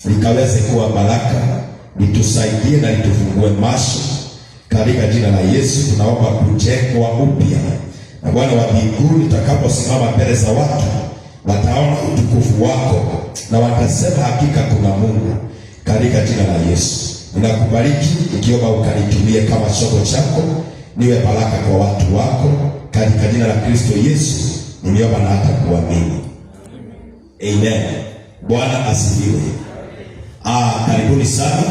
likaweze kuwa baraka, litusaidie na litufungue macho katika jina la Yesu. Tunaomba kujengwa upya, na Bwana wa mbinguni, utakaposimama mbele za watu wataona utukufu wako na watasema hakika kuna Mungu, katika jina la Yesu. Ninakubariki ikiomba ukanitumie kama chombo chako, niwe baraka kwa watu wako, katika jina la Kristo Yesu nimeomba na hata kuamini. Amen. Bwana asifiwe. Karibuni sana.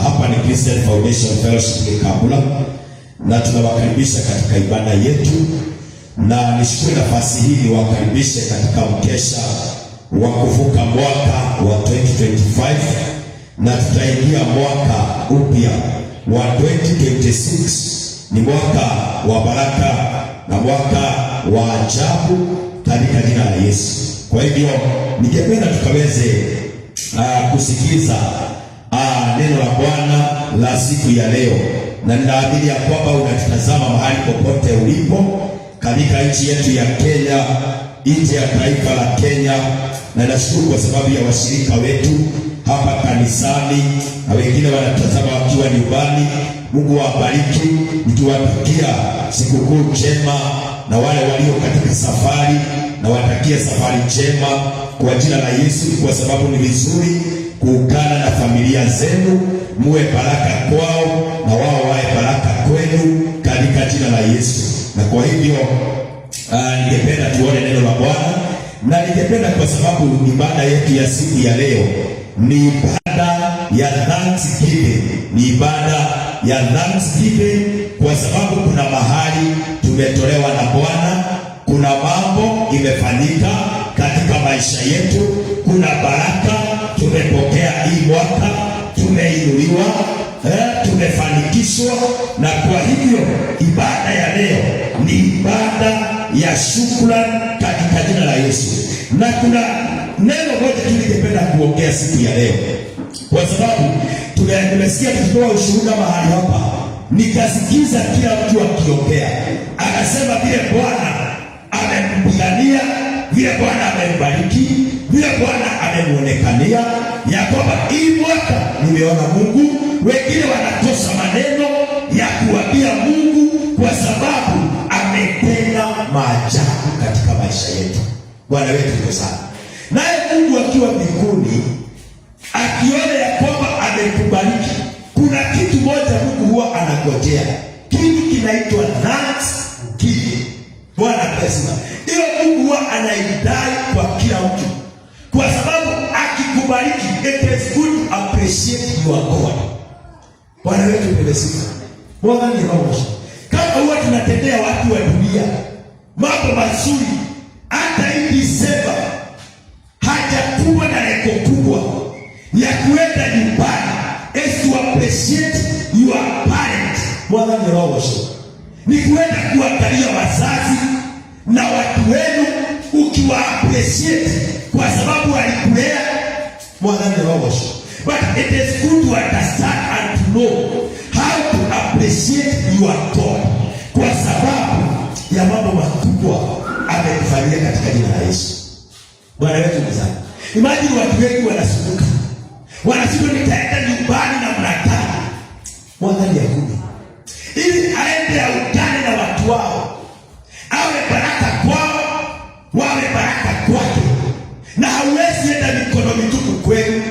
Hapa ni Christian Foundation Fellowship Kabula, na tunawakaribisha katika ibada yetu, na nishukuru nafasi hii niwakaribishe katika mkesha wa kuvuka mwaka wa 2025, na tutaingia mwaka upya wa 2026. Ni mwaka wa baraka na mwaka wa ajabu katika jina la Yesu. Kwa hivyo ningependa tukaweze kusikiza neno la Bwana la siku ya leo, na ninaamini ya kwamba unatutazama mahali popote ulipo katika nchi yetu ya Kenya, nje ya taifa la Kenya, na nashukuru kwa sababu ya washirika wetu hapa kanisani na wengine wanatazama wakiwa nyumbani. Mungu awabariki, nikiwatakia sikukuu njema, na wale walio katika safari na watakia safari njema kwa jina la Yesu, kwa sababu ni vizuri kuungana na familia zenu, muwe baraka kwao na wao wawe baraka kwenu katika jina la Yesu. Na kwa hivyo ningependa tuone neno la Bwana, na ningependa kwa sababu ibada yetu ya siku ya leo ni ibada ya Thanksgiving, ni ibada ya Thanksgiving, kwa sababu kuna mahali tumetolewa na Bwana, kuna mambo imefanyika katika maisha yetu, kuna baraka tumepokea hii mwaka, tumeinuliwa, tumefanikishwa. Na kwa hivyo ibada ya leo ni ibada ya shukrani katika jina la Yesu. Na kuna neno moja ningependa kuongea siku ya leo, kwa sababu tumesikia tukitoa ushuhuda mahali hapa, nikasikiza kila mtu akiongea, akasema vile Bwana amempigania, vile Bwana amembariki, vile Bwana amemuonekania, ya kwamba hii mwaka nimeona Mungu. Wengine wanakosa maneno ya kuambia Mungu kwa sababu ametenda maajabu katika maisha yetu. Bwana wetu ni sana. Naye Mungu akiwa mbinguni akiona ya kwamba ametubariki, kuna kitu moja Mungu huwa anangojea, kitu kinaitwa Thanksgiving. Bwana pesa hiyo Mungu huwa anaidai kwa kila mtu, kwa sababu akikubariki, it is good to appreciate your God. Bwana wetu ni sifa. Bwana ni roho. Kama huwa tunatendea watu wa dunia mambo mazuri, hata hii Disemba hajakuwa na reko kubwa ya kuenda nyumbani is to appreciate your parents. Bwana ni roho. Ni kuenda kuangalia wazazi na watu wenu, ukiwa appreciate kwa sababu walikulea. Bwana ni roho. But it is good to understand and to know how to appreciate your God, kwa sababu ya mambo makubwa amekufanyia katika jina la Yesu. Bwana wetu ni sana. Imagine watu wengi wanasumbuka, wanasema nitaenda nyumbani na mnataka Bwana ni yakuni, ili aende aungane na watu wao, awe baraka kwao, wawe baraka kwake, na hauwezi enda mikono mitupu kwenu.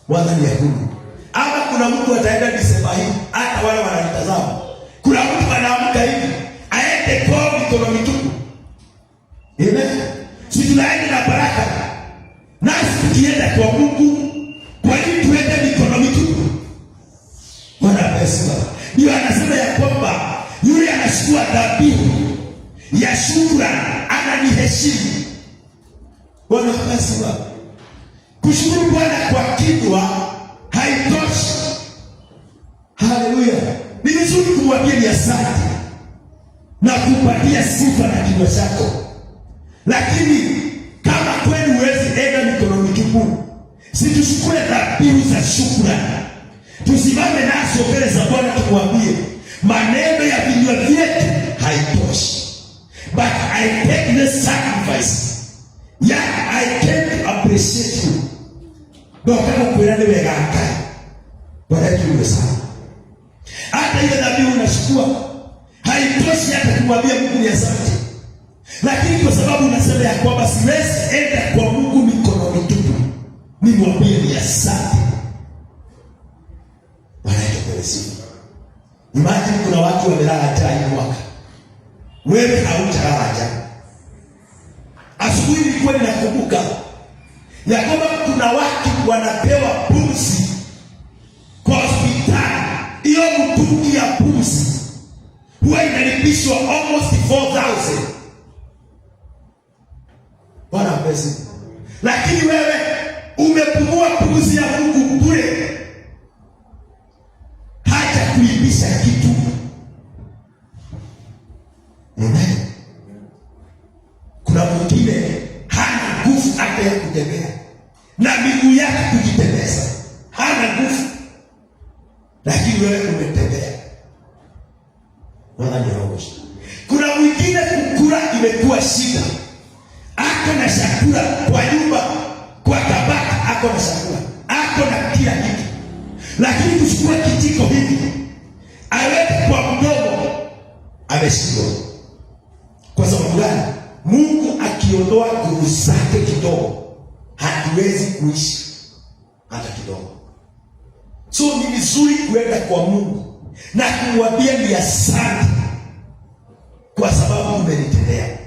Bwana ni yakuni. Ama kuna mtu ataenda Disemba hii, hata wale wanatazama, kuna mtu anaamka hivi aende kwao mikono mitupu. Amen. Si tunaenda na baraka, nasi tukienda kwa Mungu, kwa nini tuende mikono mitupu? Bwana pesa. Ndio anasema ya kwamba yule anachukua dhabihu ya shukrani ananiheshimu. Bwana pesa. Kushukuru Bwana kwa kinywa haitoshi. Haleluya. Ni vizuri kumwambia ni asante na kumpatia sifa na kinywa chako, lakini kama kweli huwezi enda mikono mitupu, si tuchukue dhabihu za shukrani, tusimame nazo mbele za Bwana, tumwambie maneno ya vinywa vyetu haitoshi, but I take the sacrifice. Yeah, I can appreciate you. Ndoka kukwira ni wega Ngai. Bwana yetu sana. Hata ile dhabihu unachukua haitoshi hata kumwambia Mungu ni asante. Lakini kwa sababu unasema ya kwamba siwezi enda kwa Mungu mikono mitupu, nimwambie ni asante. Bwana yetu sana. Imagine kuna watu wamelala njaa hii mwaka. Wewe hautalala njaa. Asubuhi nilikuwa ninakumbuka ya kwamba kuna watu wanapewa pumzi kwa hospitali. Hiyo mtungi ya pumzi huwa inalipishwa almost 4,000. Bwana pesa. Lakini wewe umepumua pumzi ya Mungu bure. Haja kulipisha kitu. Amen. Kuna mwingine hana nguvu hata ya kutembea na miguu yake kujitembeza, hana nguvu, lakini wewe umetembea. Bwana niongoshe. Kuna mwingine kukula imekuwa shida, ako na chakula kwa nyumba, kwa tabaka ako na chakula, ako na kila kitu, lakini kuchukua kijiko hivi aweke kwa mdomo ameshindwa. Kwa sababu gani? Mungu akiondoa nguvu zake kidogo, hatuwezi kuishi hata kidogo. So ni vizuri kuenda kwa Mungu na kumwambia ni asante kwa sababu umenitendea.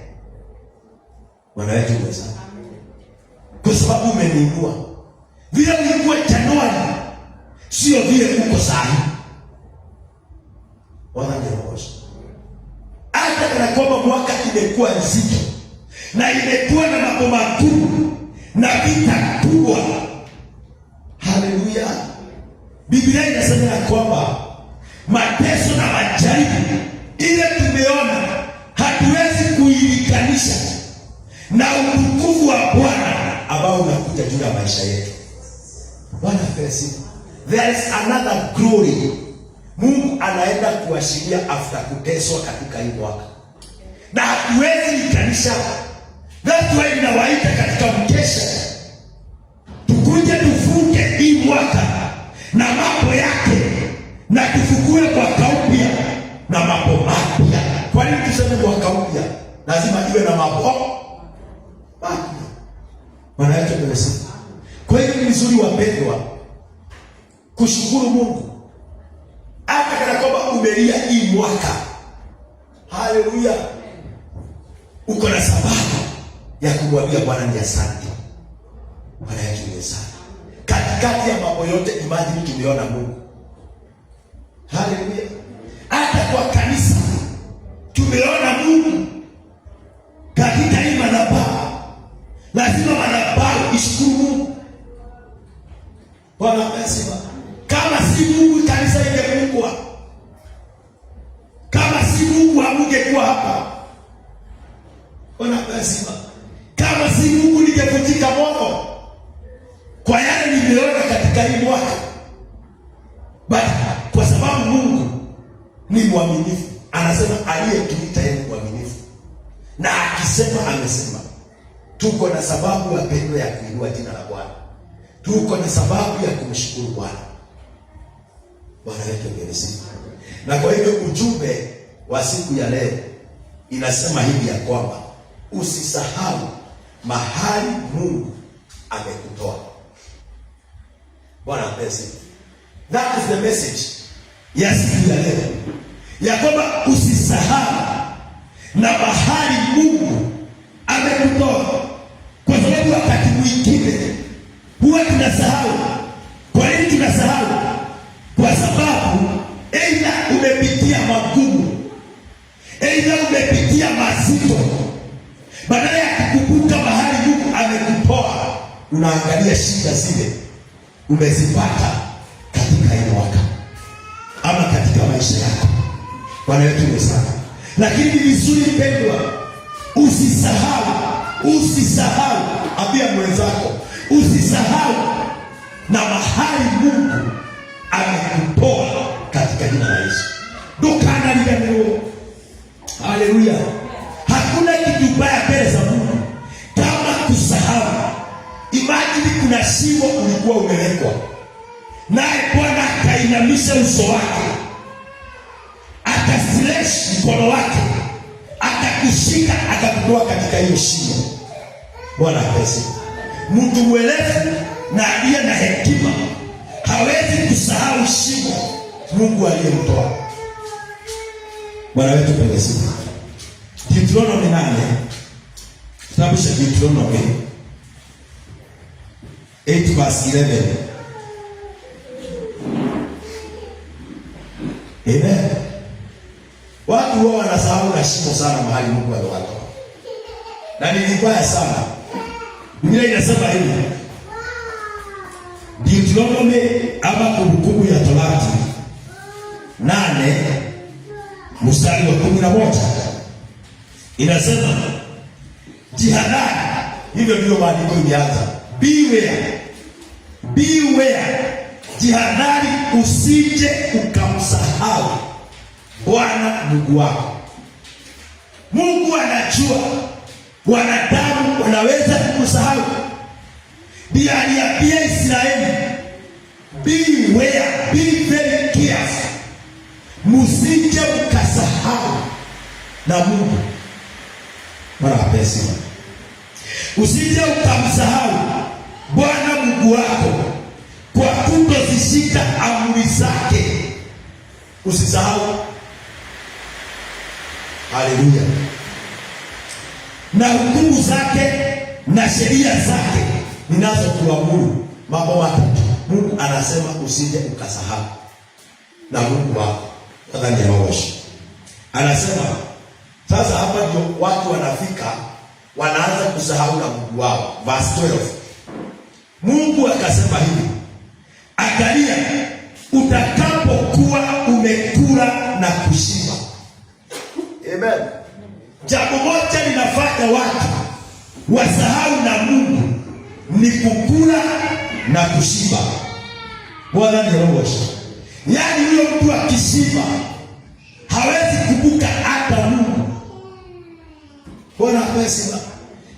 Bwana wetu mweza. Kwa sababu umeniinua. Vile ulikuwa Januari sio vile uko sahi. Bwana niongoshe. Hata kana kwamba mwaka imekuwa nzito na imekuwa na mambo makubwa na vita kubwa. Haleluya. Biblia inasema ya kwamba mateso na majaribu ile tumeona hatuwezi kuilikanisha na utukufu wa Bwana ambao unakuja juu ya maisha yetu. Bwana pesi. There is another glory. Mungu anaenda kuashiria after kuteswa katika hii mwaka. Na hatuwezi ikanisha. That's why ninawaita katika mkesha. Tukuje tufunge hii mwaka na mambo yake na tufukue mwaka mpya na mambo mapya. Kwa nini tuseme mwaka mpya? Lazima iwe na mambo mapya. Bwana yetu amesema. Kwa hiyo ni vizuri wapendwa kushukuru Mungu. Hata kana kwamba umelia hii mwaka. Haleluya. Uko na sababu ya kumwambia Bwana ni asante. Bwana yetu ni asante. Katikati ya mambo yote imagine tumeona Mungu. Haleluya. Hata kwa kanisa tumeona Mungu. Katika hii madhabahu lazima madhabahu ishukuru Mungu. Bwana amesema kama si Mungu kanisa ingefungwa. Kama si Mungu hamungekuwa hapa. Bwana amesema kama si Mungu ningevunjika moyo kwa yale nimeona katika hii mwaka. But kwa sababu Mungu ni mwaminifu, anasema aliyetuita yeye ni mwaminifu. Na akisema amesema. Tuko na sababu ya pendo ya kuinua jina la Bwana. Tuko na sababu ya kumshukuru Bwana. Bwana wetu amesema. Na kwa hivyo ujumbe wa siku ya leo inasema hivi ya kwamba usisahau mahali Mungu amekutoa. Bwana amesema. That is the message ya siku ya leo. Ya kwamba usisahau na mahali Mungu amekutoa. Kwa sababu wakati mwingine huwa tunasahau. Kwa nini tunasahau? Kwa sababu aidha umepitia magumu, aidha umepitia mazito. Badala ya kukumbuka mahali Mungu amekutoa, unaangalia shida zile umezipata katika hii mwaka ama katika maisha yako. Bwana wetu ni sana. Lakini ni vizuri pendwa, usisahau, ambia mwenzako, usisahau na mahali Mungu amekutoa katika jina la Yesu. Dukana lile. Haleluya. Hakuna kitu baya mbele za Mungu kama kusahau. Imagine kuna shimo ulikuwa umewekwa, naye Bwana akainamisha uso wake, akastretch mkono wake, akakushika, akakutoa katika hiyo shimo. Bwana asifiwe. Mtu mwerevu na aliye na hekima hawezi kusahau shimo Mungu aliyemtoa. Bwana wetu pewe sifa. Deuteronomy 8. Kitabu cha Deuteronomy 8 verse 11. Amen. Watu wao wanasahau na shimo sana mahali Mungu aliwatoa. Na ni vibaya sana. Biblia inasema hivi. Deuteronomy ama Kumbukumbu ya Torati 8 mstari wa 11 inasema jihadhari. Hivyo ndio maandiko imeanza. Beware. Jihadhari usije ukamsahau Bwana Mungu wako. Mungu anajua wanadamu wanaweza kumsahau. Ndiye aliambia Israeli, beware, be very careful. Musije mkasahau na Mungu. Bwana apesi. Usije ukamsahau Bwana Mungu wako kwa kutozishika amri zake. Usisahau. Haleluya. Na hukumu zake na sheria zake ninazokuamuru. Mambo matatu Mungu anasema usije ukasahau na Mungu wako. Nadhani anaoshi. Anasema sasa hapa ndio watu wanafika wanaanza kusahau na Mungu wao. Verse 12. Mungu akasema hivi, angalia utakapokuwa umekula na kushiba. Amen. Jambo moja linafanya watu wasahau na Mungu ni kukula na kushiba. Bwana ni roho. Yaani huyo mtu akishiba hawezi kukumbuka hata Mungu. Bwana pesa.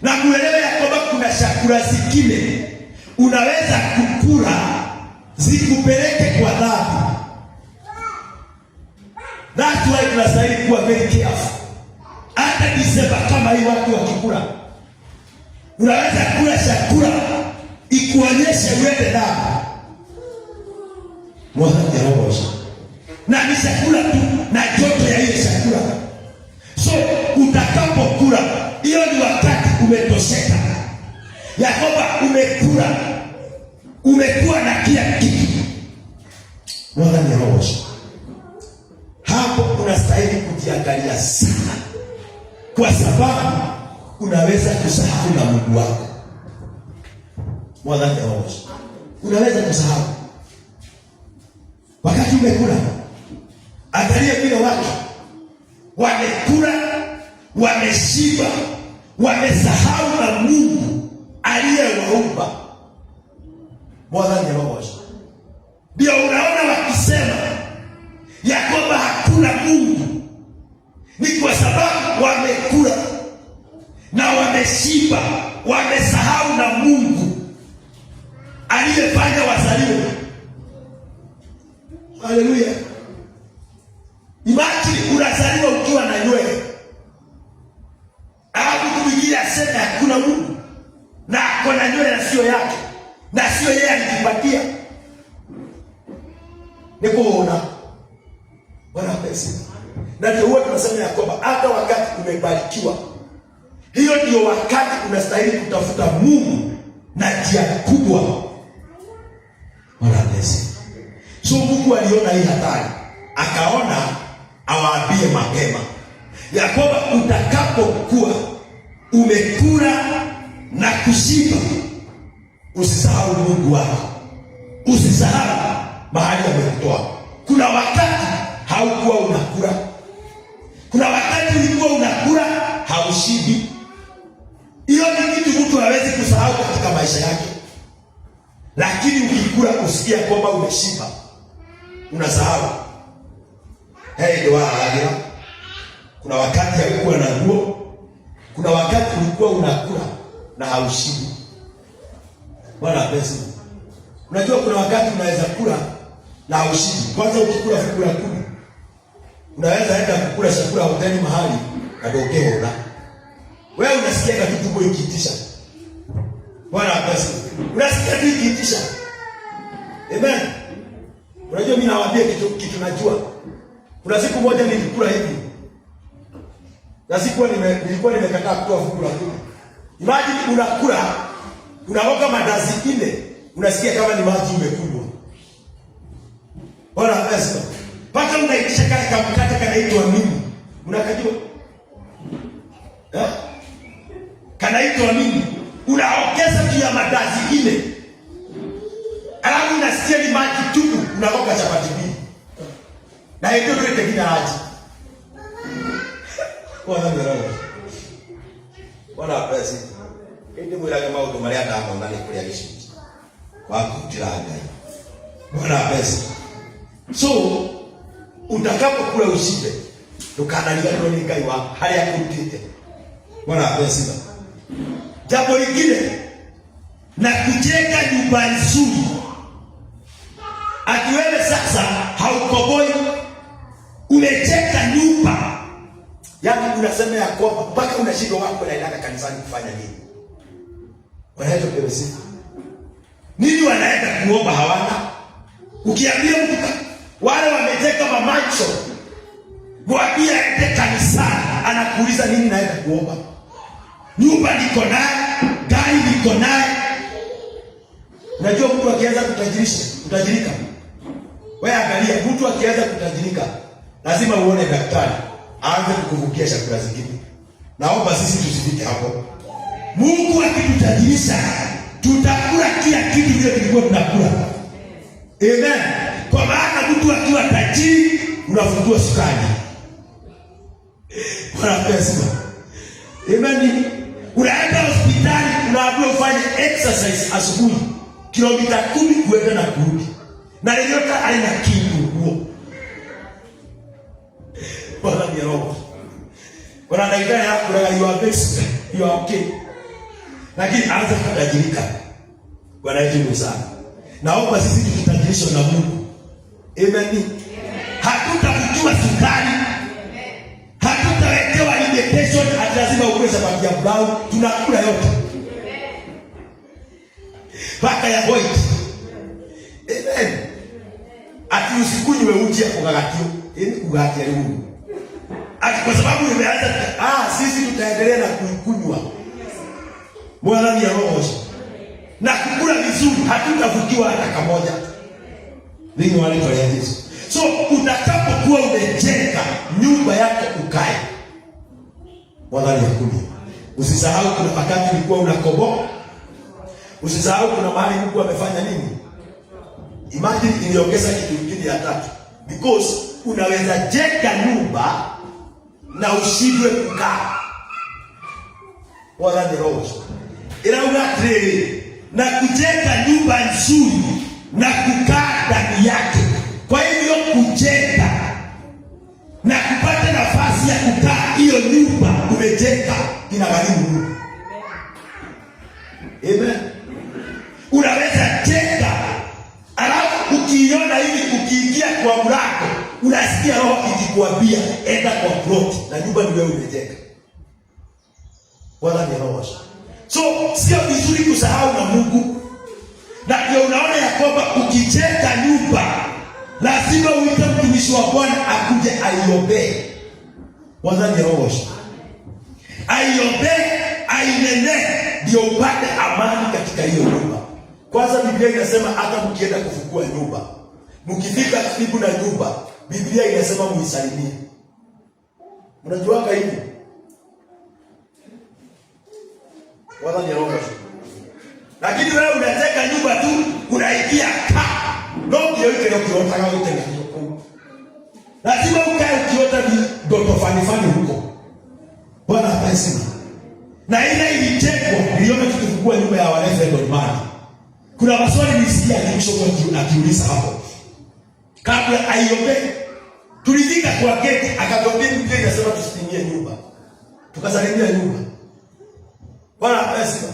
Na kuelewa ya kwamba kuna chakula zingine unaweza kukula zikupeleke kwa dhambi. That's why tunastahili kuwa very careful. Hata Disemba kama hii watu wakikula, unaweza kula chakula ikuonyeshe uende dhambi. Mwana ya na ni chakula tu na joto ya ile chakula. So utakapokula, hiyo ni wakati umetosheka ya kwamba umekula, umekuwa na kila kitu. Mwana ya hapo unastahili kujiangalia sana, kwa sababu unaweza kusahau na Mungu wako. Mwana ya unaweza kusahau wakati umekula. Angalia vile watu wamekula, wameshiba, wamesahau na Mungu aliyewaumba. Bwana ni roho. Ndio unaona wakisema ya kwamba hakuna Mungu, ni kwa sababu wamekula na wameshiba, wamesahau na Mungu aliyefanya wazaliwe. Haleluya. Imagine unazaliwa ukiwa na nywele, alafu kuingia asema hakuna Mungu na ako na nywele na sio yake na sio yeye alijipatia. Nikuona Bwana pesa. Na ndio huwa tunasema ya kwamba hata wakati umebarikiwa, hiyo ndio wakati unastahili kutafuta Mungu na njia kubwa. Bwana pesa. So Mungu aliona hii hatari, akaona awaambie mapema ya kwamba utakapokuwa umekula na kushiba, usisahau Mungu wako. Usisahau mahali amekutoa. Kuna wakati haukuwa unakula, kuna wakati ulikuwa unakula haushibi. Hiyo ni kitu mtu hawezi kusahau katika maisha yake. Lakini ukikula usikia kwamba umeshiba, unasahau. Ndio wala. Kuna wakati haukuwa na nguo, kuna wakati ulikuwa unakula na haushibi. Bwana pesa. Unajua kuna wakati unaweza kula na ushibi. Kwanza ukikula chakula kumi, unaweza enda kukula chakula hoteli mahali kadokeo na wewe unasikia kitu tumbo ikitisha. Bwana pesa. Unasikia kitu ikitisha. Amen. Unajua mimi nawaambia kitu najua. Kuna siku moja nilikula hivi. Na siku nilikuwa nimekataa kutoa fungu la kumi. Imagine unakula, unaoga mandazi 4, unasikia kama ni maji umekunywa. Bwana pesa. Pata unaitisha kale kama mkate kanaitwa nini? Unakajua? Kanaitwa nini? Unaongeza juu ya mandazi 4. Alafu unasikia ni maji tupu, unaoga chapati 2. Na hiyo ndio tekina aje. Bwana ndio. Bwana pesa. Ndio mwilage maundu maria ndamona ni kuria gicunji. Kwa kutira Ngai. Bwana pesa. So utakapokula ushibe, ndukanariganirwo ni Ngai wako haria kurutite. Bwana pesa. Jambo lingine na kujenga nyumba nzuri. Akiwewe sasa haukoboi, umejenga nyumba. Yaani unasema ya kwamba mpaka unashindwa wako naenda kanisani kufanya nini? Wanaenda kwa sifa. Nini wanaenda kuomba hawana? Ukiambia mtu wale wamejenga mamacho, mwambie aende kanisani, anakuuliza nini naenda kuomba? Nyumba niko naye, gari niko naye. Unajua mtu akianza kutajirika. Wewe angalia mtu akianza kutajirika, lazima uone daktari. Aanze kukuvukia chakula zingine. Naomba sisi tusifike hapo. Mungu akitutajirisha, tutakula kila kitu vile tulikuwa tunakula. Amen. Kwa maana mtu akiwa tajiri, unafungua sukari. Bwana pesa. Amen. Unaenda hospitali, unaambiwa ufanye exercise asubuhi. Kilomita 10 kuenda na kurudi. Na yeyote aina kingu huo. Bwana ni roho. Bwana anaitana hapo na you are best, you are okay. Lakini anza kutajirika. Bwana yetu sana. Naomba sisi tutajirishwe na Mungu. Amen. Hatutakuwa sukari. Hatutawekewa limitation ati lazima ukule sababu ya brown, tunakula yote. Paka ya white. Amen. Ati usikunywe uji ya kugagatio. Kugatia leo. Ati kwa sababu imeanza sisi tutaendelea na kuikunywa. Bwana ni roho. Na kukula vizuri hatutavukiwa hata kamoja. Nini wale kwa Yesu. So utakapokuwa umejenga nyumba yako ukae. Bwana ni akuni. Usisahau kuna wakati ulikuwa unakoboa. Usisahau kuna mahali Mungu amefanya nini? Imagine iliongeza kitu kingine ya tatu. Because unaweza jenga nyumba na ushindwe kukaa. Bwana ni roho. Ila unatreli na kujenga nyumba nzuri na kukaa ndani yake. Kwa hivyo kujenga na kupata nafasi ya kukaa hiyo nyumba umejenga inagharimu Mungu. Amen. Unaweza jenga alafu ukiiona hivi ukiingia kwa mlango unasikia roho ikikwambia enda kwa plot na nyumba ni wewe umejenga. Bwana ni roho. So sio vizuri kusahau na Mungu. Na ndio unaona ya kwamba ukijenga nyumba lazima uite mtumishi wa Bwana akuje aiombee. Bwana ni roho. Aiombee, ainene ndio upate amani katika hiyo nyumba. Kwanza Biblia inasema hata mkienda kufungua nyumba, mkifika karibu na nyumba, Biblia inasema muisalimie. Unajua hivi? Bwana ni roho. Lakini wewe unateka nyumba tu, unaingia ndio yote ukiota kama yote ndio. Lazima ukae ukiota ndoto fani huko. Bwana apesema. Na ile ilijengwa, niliona tukifungua nyumba ya walefe Dolmani. Kuna maswali nisikia akiuliza hapo. Kabla aiombe, tulifika kwa gate akatuambia Biblia inasema tusiingie nyumba. Tukasalimia nyumba. Bwana apesema.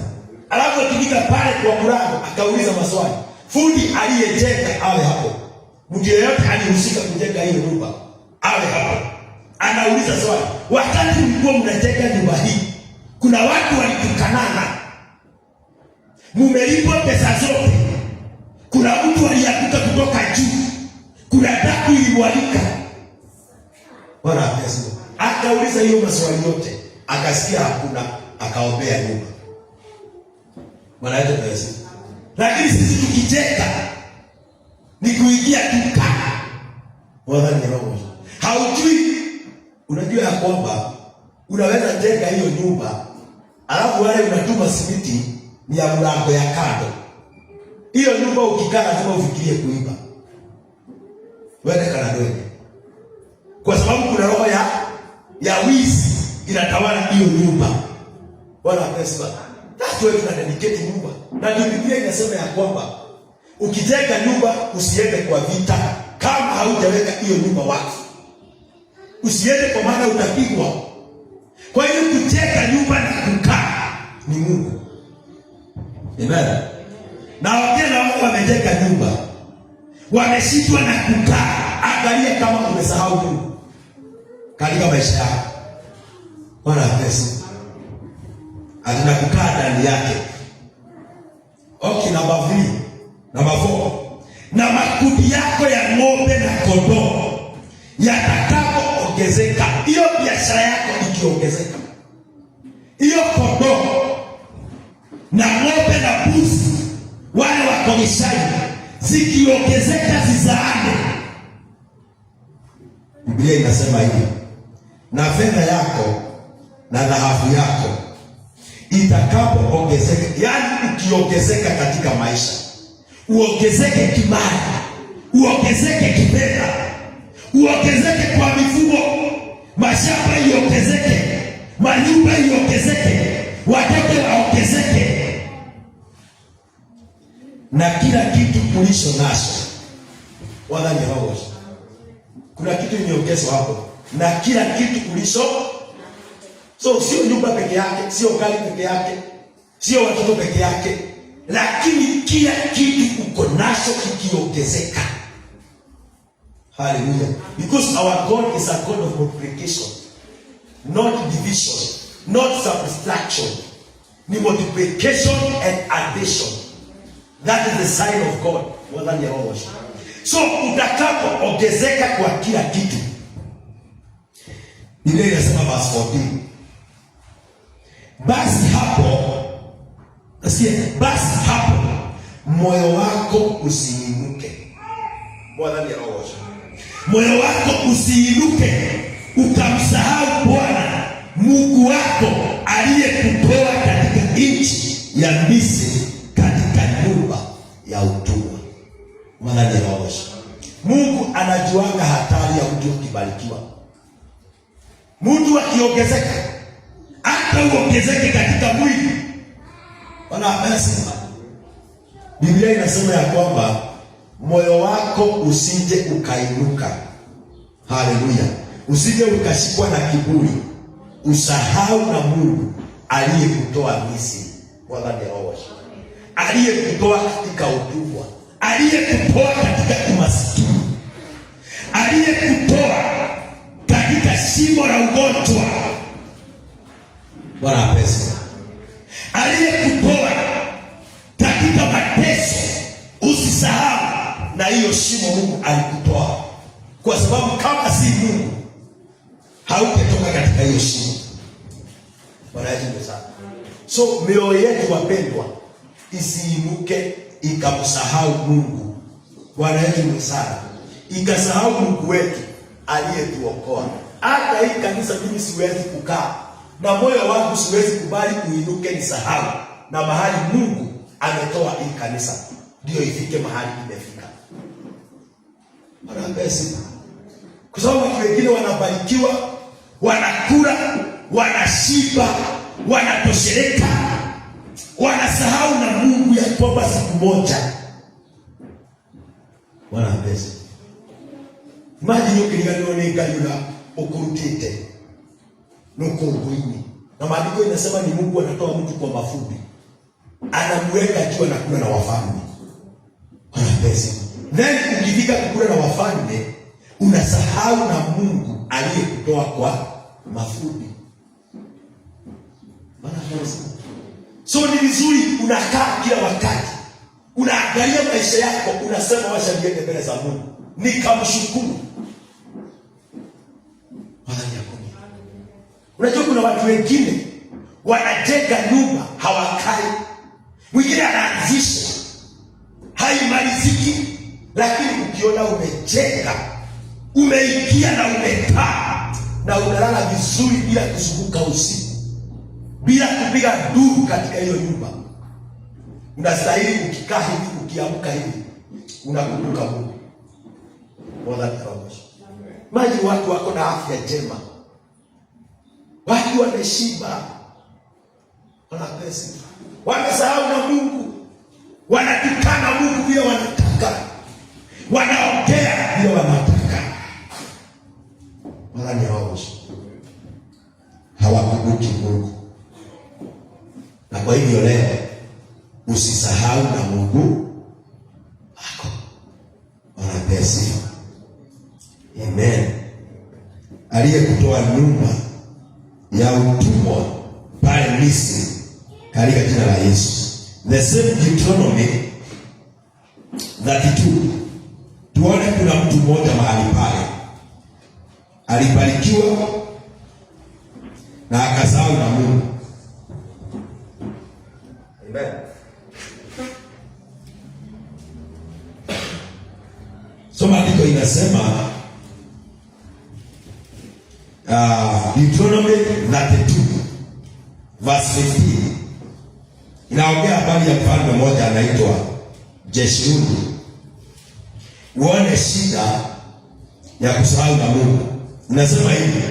Alafu akifika pale kwa mlango akauliza maswali. Fundi aliyejenga awe hapo. Mtu yeyote alihusika kujenga hiyo nyumba awe hapo. Anauliza swali. Wakati mlikuwa mnajenga nyumba hii, kuna watu walitukanana. Mumelipwa pesa zote. Kuna mtu alianguka kutoka juu. Kuna damu ilimwagika. Bwana asifiwe. Akauliza hiyo maswali yote, akasikia hakuna, akaombea nyumba. Bwana asifiwe. Lakini sisi tukicheka ni kuingia duka. Bwana ni roho. Haujui, unajua ya kwamba unaweza jenga hiyo nyumba, alafu wale unatuma simiti ni ya mlango ya kando. Hiyo nyumba ukikaa lazima ufikirie kuiba. Wewe kana doe. Kwa sababu kuna roho ya wizi inatawala hiyo nyumba. Bwana asifiwe. That's why tuna dedicate nyumba. Na Biblia inasema ya kwamba ukijenga nyumba usiende kwa vita kama haujaweka hiyo nyumba wakfu. Usiende kwa maana utapigwa. Kwa hiyo kujenga nyumba na kukaa ni Mungu. Amen. Na wengine wao wamejenga nyumba, wameshitwa na kukaa. Angalia kama umesahau Mungu katika maisha yako. Bwana asifiwe. Atuna kukaa ndani yake. Okay, number 3. Number 4. Na makundi yako ya ng'ombe na kondoo yatakapoongezeka, hiyo biashara yako ikiongezeka, hiyo kondoo na ng'ombe na mbuzi wale wakomishaji zikiongezeka zizaane. Biblia inasema hivi, na fedha yako na dhahabu yako itakapoongezeka, yani ukiongezeka katika maisha, uongezeke kimali, uongezeke kifedha, uongezeke kwa mifugo, mashamba iongezeke, manyumba iongezeke, watoto waongezeke, na kila kitu kulicho nacho. Wala ni roho. Kuna kitu imeongezwa hapo, na kila kitu kulicho. So sio nyumba peke yake, sio gari peke yake, sio watoto peke yake, lakini kila kitu uko nacho kikiongezeka. Hallelujah. Because our God is a God of multiplication, not division, not subtraction. Ni multiplication and addition. That is the sign of God. More than your own. So utakapoongezeka kwa kila kitu. Biblia inasema verse 14. Basi hapo moyo wako usiinuke. Bwana ni roho. Moyo wako usiinuke ukamsahau Bwana Mungu wako aliyekutoa katika nchi ya Misri, katika nyumba ya utumwa. Bwana ni roho. Mungu anajuanga hatari ya mtu ukibarikiwa. Mtu akiongezeka, hata uongezeke katika mwili. Bwana asifiwe. Biblia inasema ya kwamba moyo wako usije ukainuka. Haleluya. Usije ukashikwa na kiburi, usahau na Mungu aliyekutoa Misri. Bwana ni roho. Aliyekutoa katika utumwa, aliyekutoa katika umaskini, aliyekutoa katika shimo la ugonjwa. Bwana asifiwe. Aliyekutoa katika mateso, usisahau na hiyo shimo Mungu alikutoa. Kwa sababu kama si Mungu haungetoka katika hiyo shimo. Bwana asifiwe sana. So mioyo yetu wapendwa isiinuke ikamsahau Mungu. Bwana asifiwe sana. Ikasahau Mungu wetu aliyetuokoa. Hata hii kanisa mimi siwezi kukaa na moyo wangu, siwezi kubali kuinuke nisahau na mahali Mungu ametoa hii kanisa ndio ifike mahali imefika. Bwana asifiwe. Kwa sababu watu wengine wanabarikiwa, wanakula, wanashiba, wanatosheleka, wanasahau na Mungu ya kwamba siku moja. Bwana asifiwe. Imagine ukiliganwa ni gayula ukurutite nuko ngwini. Na maandiko inasema ni Mungu anatoa mtu kwa mafundi. anamweka akiwa nakula na wafalme. Wana pesa. Then ukifika kukula na wafalme, unasahau na Mungu aliyekutoa kwa mafupi. Wana pesa. So ni vizuri unakaa kila wakati, unaangalia maisha yako, unasema wacha niende mbele za Mungu nikamshukuru. Unajua kuna watu wengine wanajenga nyumba hawakai. Mwingine anaanzisha haimaliziki, lakini ukiona umejenga, umeingia na umekaa na unalala vizuri bila kuzunguka usiku, bila kupiga duru katika hiyo nyumba, unastahili ukikaa hivi, ukiamka hivi unakumbuka Mungu. Maji watu wako na afya njema, watu wameshiba, wana pesa, wamesahau na Mungu, wanatukana Mungu vile wanataka, wanaongea vile wanataka, wala ni hawakumbuki Mungu. Na kwa hivyo leo usisahau na Mungu wako. Wana pesa. Amen. Aliyekutoa nyumba ya utumwa pale Misri katika jina la Yesu. The same Deuteronomy 32. Tuone kuna mtu mmoja mahali pale alibarikiwa na akasahau na Mungu. Amen. Soma andiko inasema Deuteronomy 32 verse 15 inaongea habari ya mfalme mmoja anaitwa Jeshuruni. Uone shida ya kusahau na Mungu. Inasema hivi,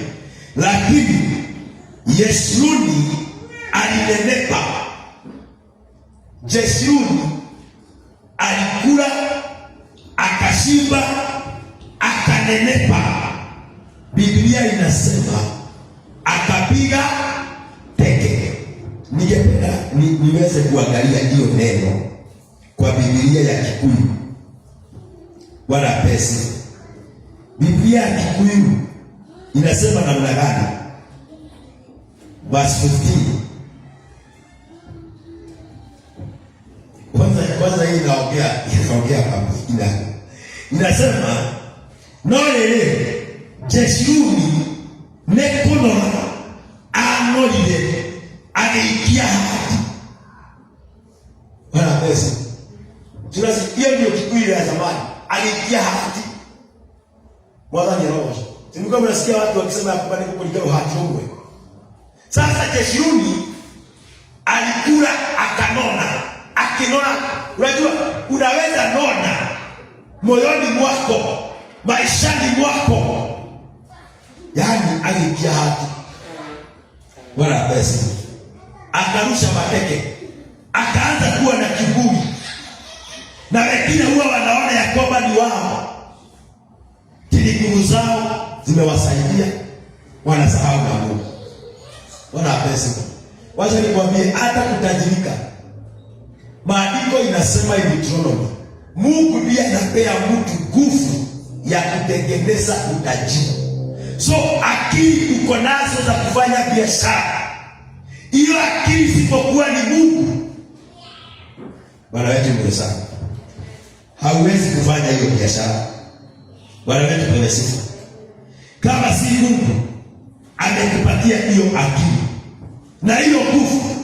lakini Jeshuruni alinenepa. Jeshuruni alikula akashiba akanenepa. Biblia inasema akapiga teke. Ningependa niweze kuangalia hiyo neno kwa Biblia ya Kikuyu. Wala pesa. Biblia ya Kikuyu inasema namna gani? Verse 15. Kwanza hii inaongea hapo inasema nolele Jeshuruni nekonora anolile ageikia hati. Wala pesa. Tunasikia ndio Kikuyu ya zamani. Ageikia hati. Mwana ni roho. Tulikuwa tunasikia watu wakisema hapa ni kuliko hati wewe. Sasa Jeshuruni alikula akanona. Akinona, unajua unaweza nona moyoni mwako, maishani mwako. Yaani aliingia hati. Wala pesa. Akarusha mateke. Akaanza kuwa na kiburi. Na wengine huwa wanaona ya kwamba ni wao. Tiliguru zao zimewasaidia, wanasahau na Mungu. Wala pesa. Wacha nikwambie hata kutajirika. Maandiko inasema hivi Deuteronomy, Mungu ndiye anapea mtu nguvu ya kutengeneza utajiri. So akili uko nazo za kufanya biashara, hiyo akili isipokuwa ni Mungu, Bwana wetu mbele sana, hauwezi kufanya hiyo biashara. Bwana wetu mbele sifa. Kama si Mungu amekupatia hiyo akili na hiyo nguvu,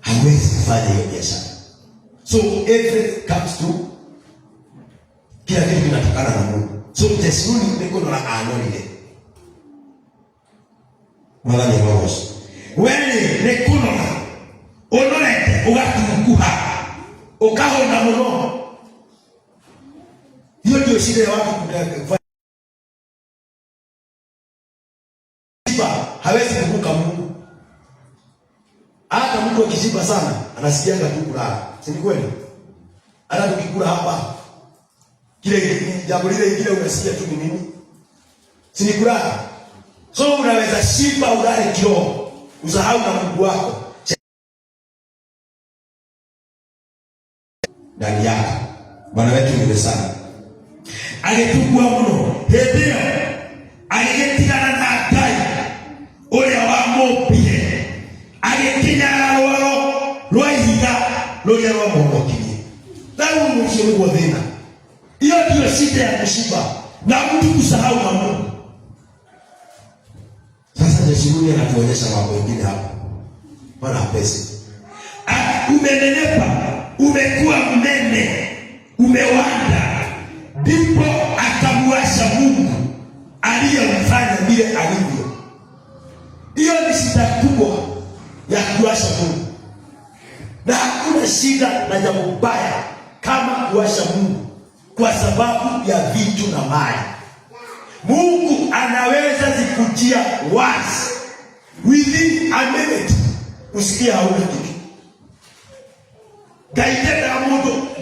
hauwezi kufanya hiyo biashara. So everything comes to, kila kitu kinatokana na Mungu. So Jeshuruni niko na anolile. Mwana ni roho. Wewe nekuno na onolete ugatukuha ukahona muno. Hiyo ndio shida ya watu kufanya. Hawezi kuvuka Mungu. Hata mtu akishiba sana anasikianga tu kulala. Si ni kweli? Hata tukikula hapa kile jambo lile unasikia tu ni nini? Si ni kulala. So unaweza shiba ulale kiroho, usahau na Mungu wako. asifiwe sana. Agĩtugua mũno hĩndĩ ĩyo agĩgĩtigana na Ngai ũrĩa wamũmbire, agĩkinya rwaro rwa ihiga rũrĩa rwamũhonokirie. Rĩu mũico nĩguo thĩna. Hiyo ndio shida ya kushiba na mtu kusahau Mungu. Sasa Yesu anatuonyesha mambo mengine hapa. Bwana pesa. Umenenepa, umekuwa mnene, umewanda. Ndipo akamwasha Mungu aliyemfanya vile alivyo. Hiyo ni shida kubwa ya kuwasha Mungu. Na hakuna shida na jambo baya kama kuwasha Mungu kwa sababu ya vitu na mali. Mungu anaweza zikujia once within a minute, usikie hauna kitu.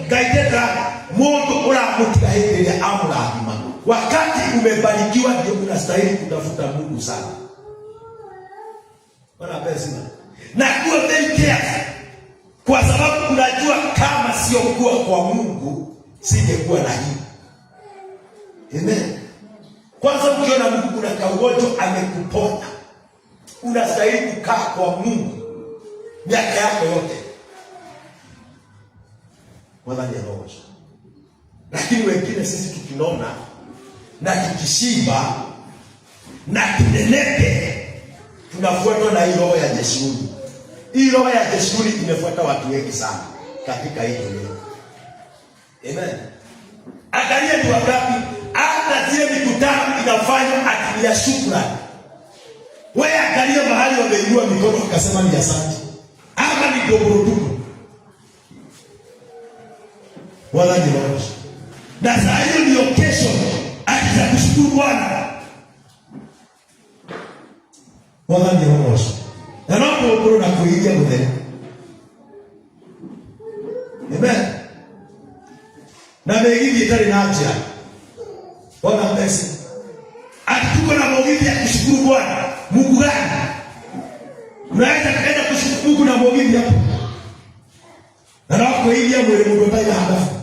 Gaitenda moto uramutiga hili ya amurahima. Wakati umebarikiwa ndio unastahili kutafuta Mungu sana. Bwana pesa. Na kuwa very careful, kwa sababu unajua kama sio kuwa kwa Mungu singekuwa na hii. Amen. Kwanza ukiona Mungu kuna kaugonjwa amekuponya, unastahili kukaa kwa Mungu miaka yako yote. Wadhani roho. Lakini wengine sisi tukinona na tukishiba na kinenepe tunafuatwa na hii roho ya Jeshuruni. Hii roho ya Jeshuruni imefuata watu wengi sana katika hii dunia. Amen. Angalia ni wangapi hata zile mikutano inafanywa akilia shukrani. Wewe angalia mahali wameinua mikono wakasema ni asante. Ama ni dogorudugu. Wala ni roho. Na saa hiyo ni occasion akija kushukuru Bwana. Wala ni roho. Na napo ukoro na kuingia mbele. Amen. Na mengine itali na haja. Bwana pesa. Atuko na maumivu ya kushukuru Bwana. Mungu gani? Unaweza kaenda kushukuru Mungu na maumivu hapo. Na napo hivi mwele Mungu ndani ya hadafu.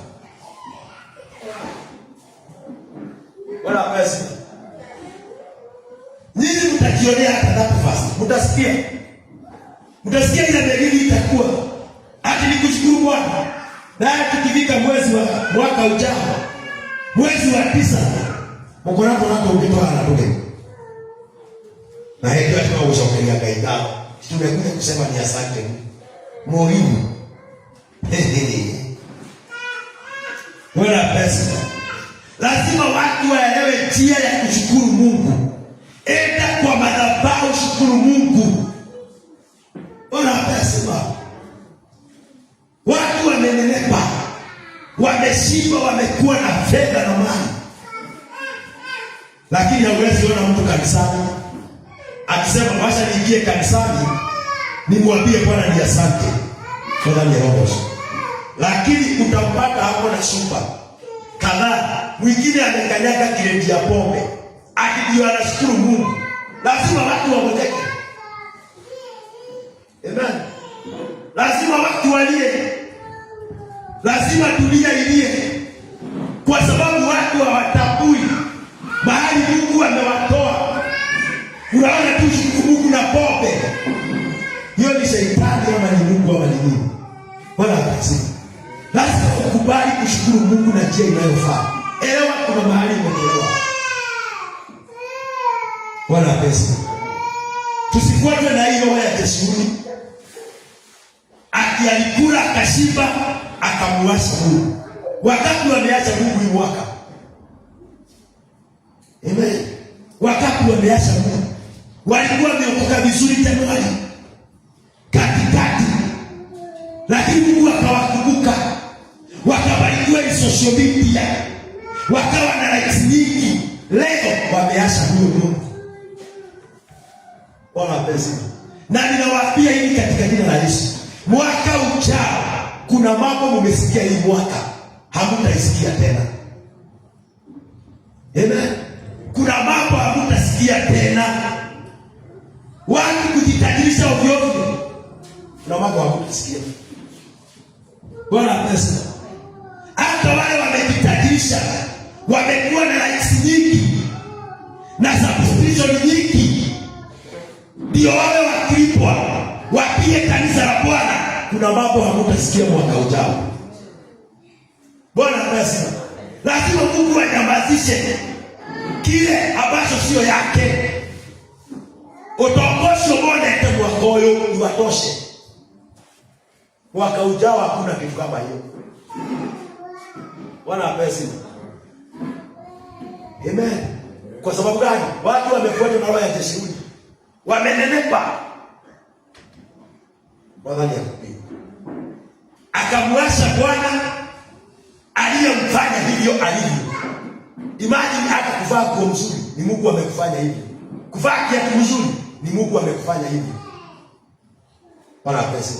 Bwana pesa. Nini mtakionea hata that fast? Mtasikia ile mengine itakuwa. Ati ni kushukuru Bwana. Na tukifika mwezi wa mwaka ujao, mwezi wa 9, Mungu nako ukitoa anatoka. Na hiyo ndio tunashokelea kaida. Tumekuja kusema ni asante Mungu. Bwana pesa. Lazima watu waelewe njia ya kushukuru Mungu. Enda kwa madhabahu shukuru Mungu. Bwana pesa. Watu wamenenepa, wameshiba, wamekuwa na fedha na mali. Lakini hauwezi ona mtu kanisani akisema wacha niingie kanisani nimwambie Bwana ni asante. Bwana ni roho. Lakini utampata hapo na shupa kadhaa, mwingine amekanyaga kiredi ya pombe, akijua anashukuru Mungu. Lazima watu waongeke. Amen. Lazima watu walie. Lazima dunia ilie. Kwa sababu watu hawatambui mahali Mungu amewatoa. Unaona tu shukuru Mungu na pombe. Hiyo ni shetani ama ni Mungu ama ni nini? Wala hapasi. Lazima ukubali kushukuru Mungu na njia inayofaa. Elewa kuna mahali umetolewa. Wala pesa. Tusifuatwe na hiyo roho ya Jeshuruni. Alikula akashiba akamuacha Mungu. Wakati wameacha Mungu hii mwaka. Amen. Wakati wameacha Mungu. Walikuwa wameokoka vizuri Januari. Katikati. Lakini Mungu akawakumbuka. Wakabarikiwa ni social media. Wakawa na likes nyingi. Leo wameacha Mungu. Bwana pesa. Na ninawaambia hivi katika jina la Yesu. Mwaka ujao kuna mambo mmesikia hii mwaka hamtaisikia tena. Amen. Kuna mambo hamtasikia tena. Watu kujitajirisha ovyo ovyo. Kuna mambo hamtasikia. Bwana pesa. Hata wale wamejitajirisha wamebadilisha, wamekuwa na likes nyingi na subscription nyingi, ndio wawe wakilipwa wapige kanisa la Bwana. Kuna mambo hamutasikia mwaka ujao. Bwana anasema lazima Mungu anyamazishe kile ambacho sio yake. Utokosho bonete mwaka huyo iwatoshe. Mwaka ujao hakuna kitu kama hiyo. Bwana apesi. Amen. Kwa sababu gani? Watu wamefuata na roho ya Jeshuruni. Wamenenepa. Wadhani ya kupinga. Akamwasha Bwana aliyemfanya hivyo alivyo. Imagine hata kuvaa nguo mzuri ni Mungu amekufanya hivyo. Kuvaa kiatu mzuri ni Mungu amekufanya hivyo. Bwana apesi.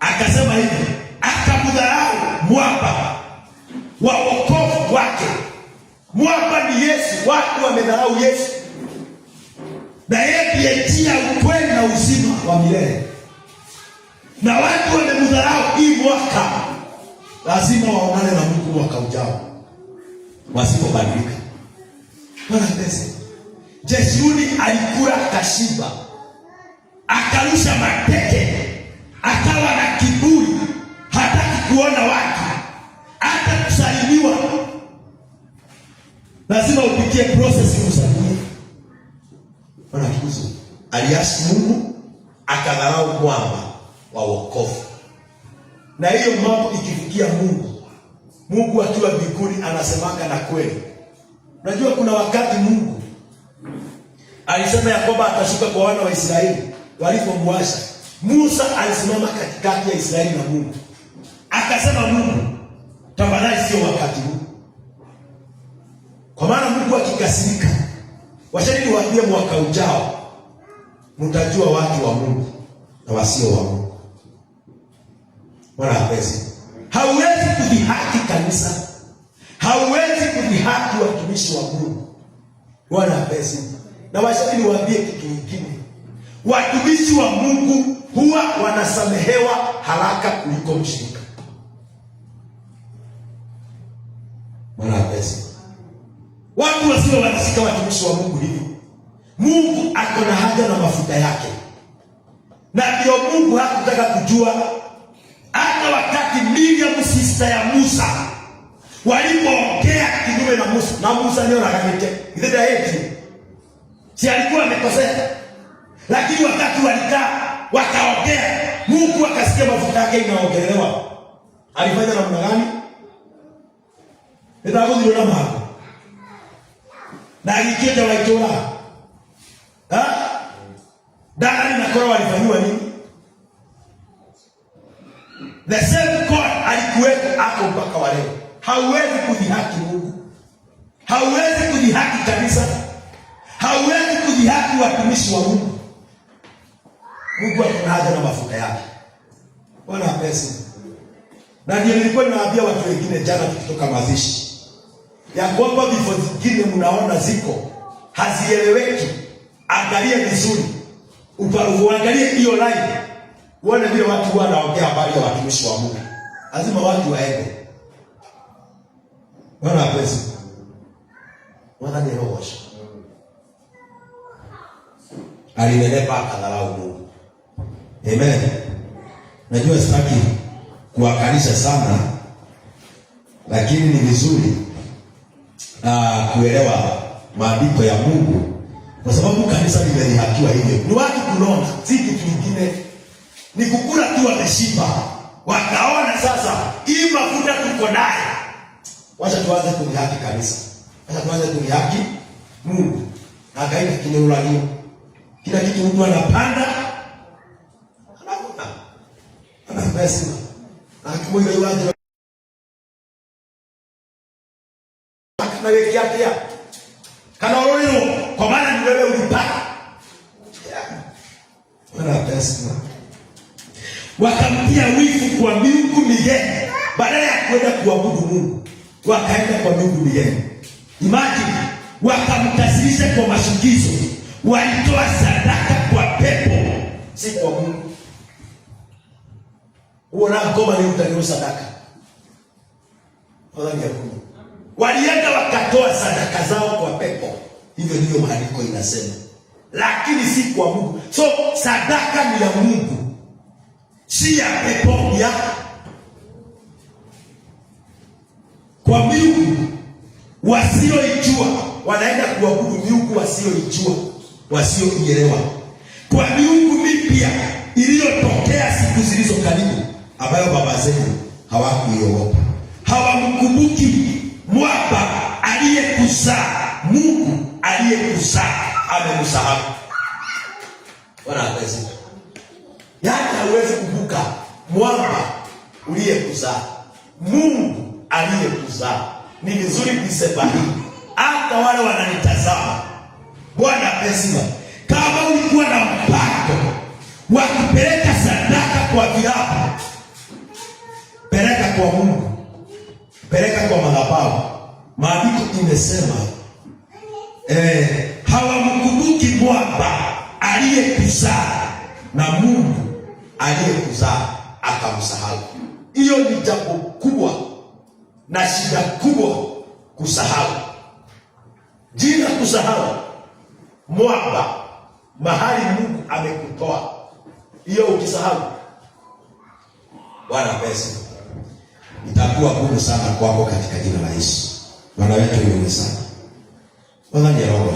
Akasema hivi, akamdharau mwamba wa wokovu wake. Mwamba ni Yesu. Watu wamedharau Yesu, na yeye ndiye njia, ukweli na uzima wa milele. Na watu wamemdharau. Hii mwaka lazima waonane na Mungu mwaka ujao, wasipobadilika. Bwana pesa. Jeshuruni alikula kashiba, akarusha mateke, akawa na kiburi, hataki kuona watu, hata kusalimiwa. Lazima upitie process kusalimia. Bwana tukufu. Aliasi Mungu, akadharau mwamba wa wokovu. Na hiyo mambo ikifikia Mungu, Mungu akiwa mbinguni anasemanga na kweli. Unajua kuna wakati Mungu alisema ya kwamba atashuka kwa wana wa Israeli walipomwasha. Musa alisimama katikati ya Israeli na Mungu. Akasema Mungu, tafadhali sio wakati huu. Kwa maana Mungu akikasirika, washahidi waambie mwaka ujao mtajua watu wa Mungu na wasio wa Mungu. Bwana apesi. Hauwezi kudhihaki kanisa. Hauwezi kudhihaki watumishi wa Mungu. Bwana apesi. Na washahidi waambie kitu kingine. Watumishi wa Mungu huwa wanasamehewa haraka kuliko mshirika. Bwana apesi. Watu wasio wanashika watumishi wa Mungu hivi. Mungu ako na haja na mafuta yake. Na ndio Mungu hakutaka kujua hata wakati Miriam sister ya Musa walipoongea kinyume na Musa. Na Musa ndio anakamite. Ndio yeye. Si alikuwa amekosea. Lakini wakati walikaa wakaongea, Mungu akasikia mafuta yake inaongelewa. Alifanya namna gani? Ndio ndio na mambo. Na aliketa waitora. Dani na Kora walifanywa nini? The same God alikuwepo hapo mpaka wa leo. Hauwezi kudhihaki Mungu. Hauwezi kudhihaki kanisa. Hauwezi kudhihaki watumishi wa Mungu. Mungu ana haja na mafuta yake. Bwana pesa. Na ndio nilikuwa ninawaambia watu wengine jana tukitoka mazishi, ya kwamba vifo zingine mnaona ziko hazieleweki. Angalia vizuri, uangalie hiyo live, uone vile watu wanaongea habari ya watumishi wa Mungu. Lazima watu waende. Bwana pesa. Bwana ni roho. Alinenepa akadharau Mungu. Amen. Najua sitaki kuwakalisha sana, lakini ni vizuri kuelewa maandiko ya Mungu, kwa sababu kanisa limelihakiwa hivyo. Ni watu kunona, si kitu kingine. Ni kukula tu wameshiba. Wakaona sasa hii mafuta tuko naye, wacha tuanze kulihaki kanisa. Wacha tuanze kulihaki Mungu. Na kaida kineula hiyo. Kila kitu mtu anapanda ana pesa. Na kimoja iwaje na weki yake ya kana roleo, kwa maana ni wewe ulipata. Wana pesa. Wakamtia wivu kwa miungu migeni badala ya kwenda kuabudu Mungu. Wakaenda kwa miungu migeni. Imagine, wakamkasirisha kwa mashukizo. Walitoa sadaka kwa pepo, si kwa Mungu. Uona ngoma ni mtaniwa sadaka. Wala ni ya Mungu. walienda wakatoa sadaka zao kwa pepo. Hivyo ndivyo maandiko inasema, lakini si kwa Mungu. So sadaka ni ya Mungu, si ya pepo, ya kwa miungu wasioijua. Wanaenda kuabudu miungu wasioijua, wasioielewa, kwa miungu mipya iliyotokea siku zilizo karibu, ambayo baba zetu hawakuiogopa. Hawamkumbuki Mwamba aliyekuzaa. Mungu aliyekuzaa amemsahau. Bwana asifiwe. Yaani hauwezi kuvuka Mwamba uliyekuzaa, Mungu aliyekuzaa. Ni vizuri kusema hii, hata wale wananitazama. Bwana asifiwe. Kama ulikuwa na mpango wa kupeleka sadaka kwa viapo, peleka kwa Mungu, peleka kwa madhabahu. Maandiko imesema hawamkumbuki Mwamba aliyekuzaa, na Mungu aliyekuzaa akamsahau. Hiyo ni jambo kubwa na shida kubwa, kusahau. Jina kusahau Mwamba, mahali Mungu amekutoa. Hiyo ukisahau, Bwana pesa itakuwa ngumu sana kwako katika jina la Yesu. Bwana wetu ni sana. Bwana ni roho.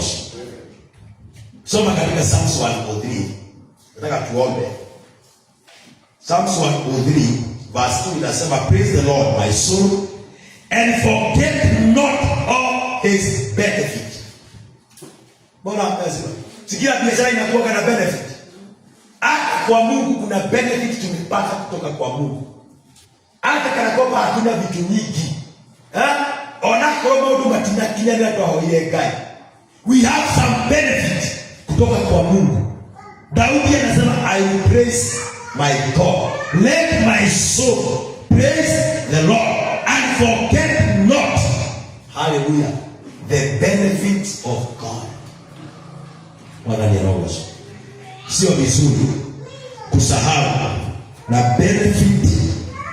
Soma katika Psalms 103. Nataka tuombe. Psalms 103 verse 2 inasema, praise the Lord my soul and forget not all his benefit. Bwana pesa. Sikia, biashara inakuwa na benefit. Hata kwa Mungu kuna benefit tumepata kutoka kwa Mungu. Hata kana kwamba hatuna vitu nyingi. Ona kama huduma tunakinyana kwa hoye gai. We have some benefit kutoka kwa Mungu. Daudi anasema, I will praise my God. Let my soul praise the Lord and forget not, hallelujah, the benefits of God. Bwana ni roho. Sio vizuri kusahau na benefit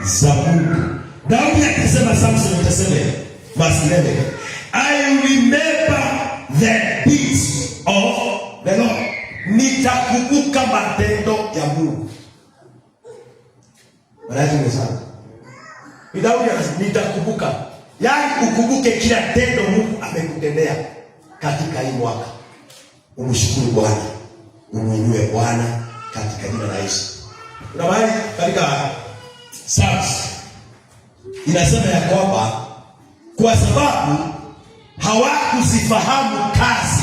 za Mungu. Daudi akasema Psalm 77 verse 11, I remember the deeds of the Lord. Nitakumbuka matendo ya Mungu. Wanajua sana. Daudi anasema nitakumbuka. Yaani ukumbuke kila tendo Mungu amekutendea katika hii mwaka. Umshukuru Bwana, umuinue Bwana katika jina la Yesu. Kuna mahali katika Psalms inasema ya kwamba kwa sababu hawakuzifahamu kazi